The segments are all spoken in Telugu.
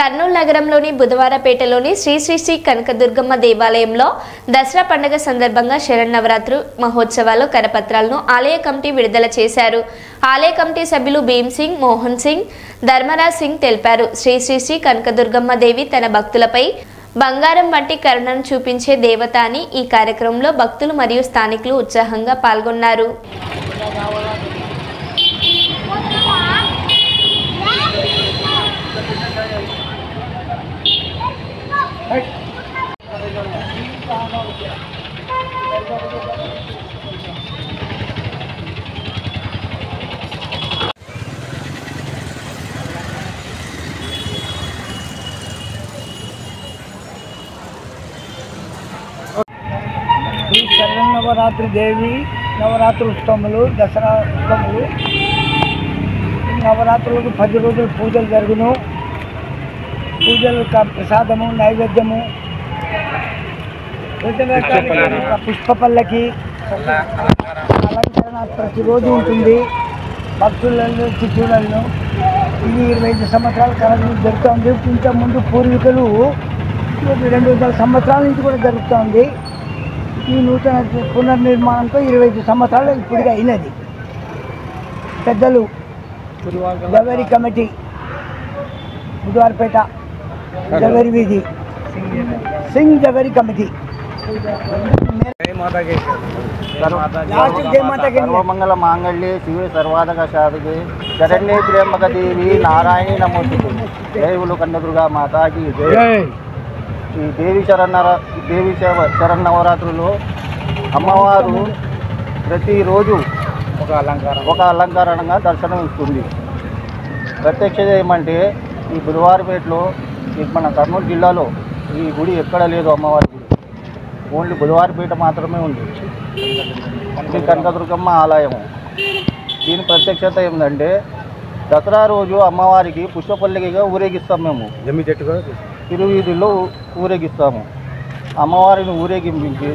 కర్నూలు నగరంలోని బుధవారపేటలోని శ్రీ శ్రీ శ్రీ కనకదుర్గమ్మ దేవాలయంలో దసరా పండుగ సందర్భంగా శరన్నవరాత్రి మహోత్సవాలు కరపత్రాలను ఆలయ కమిటీ విడుదల చేశారు. ఆలయ కమిటీ సభ్యులు భీమ్ సింగ్, మోహన్ సింగ్, ధర్మరాజ్ సింగ్ తెలిపారు. శ్రీ శ్రీ శ్రీ కనకదుర్గమ్మ దేవి తన భక్తులపై బంగారం వంటి కరుణను చూపించే దేవత అని ఈ కార్యక్రమంలో భక్తులు మరియు స్థానికులు ఉత్సాహంగా పాల్గొన్నారు. ఈ శరన్నవరాత్రి దేవి నవరాత్రి ఉత్సవములు, దసరా ఉత్సవములు, నవరాత్రులకు 10 రోజులు పూజలు జరుగును. పూజలు ప్రసాదము, నైవేద్యము, పుష్ప పల్లకి అలంకరణ ప్రతిరోజు ఉంటుంది. భక్తులను చూడలను ఇది 25 సంవత్సరాల కాలం జరుగుతుంది. ఇంతకుముందు పూర్వీకులు 200 సంవత్సరాల నుంచి కూడా జరుగుతుంది. ఈ నూతన పునర్నిర్మాణంతో 25 సంవత్సరాలు ఇప్పటిగా అయినది. పెద్దలు జవేరి కమిటీ, బుధవారపేట జవేరి వీధి, సింగ్ జవేరి కమిటీ సర్వమంగళ మాంగళ్యే శివే సర్వాధక సాధకే శరణ్యే త్ర్యంబక దేవి నారాయణి నమోస్తుతే జయవులు కన్నదుర్గా మాతాకి జయ. ఈ దేవి శరన్నవరాత్రులు అమ్మవారు ప్రతిరోజు ఒక అలంకరణగా దర్శనం ఇస్తుంది. ప్రత్యక్షత ఏమంటే ఈ బుధవారపేటలో మన కర్నూలు జిల్లాలో ఈ గుడి ఎక్కడ లేదు. అమ్మవారి గుడి ఓన్లీ బుధవారపేట మాత్రమే ఉంది. శ్రీ కనకదుర్గమ్మ ఆలయము. దీని ప్రత్యక్షత ఏంటంటే దసరా రోజు అమ్మవారికి పుష్పపల్లికగా ఊరేగిస్తాం. మేము జమ్మి చెట్టుగా తిరువీధుల్లో ఊరేగిస్తాము. అమ్మవారిని ఊరేగింపించి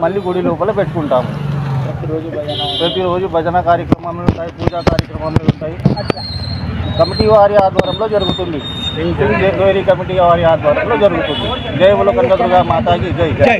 మళ్ళీ గుడి లోపల పెట్టుకుంటాము. ప్రతిరోజు భజన కార్యక్రమాలు ఉంటాయి, పూజా కార్యక్రమాలు ఉంటాయి. కమిటీ వారి ఆధ్వర్యంలో జరుగుతుంది. కమిటీ వారి ఆధ్వర్యంలో జరుగుతుంది. జయవుల కనకదుర్గా మాతాకి జై.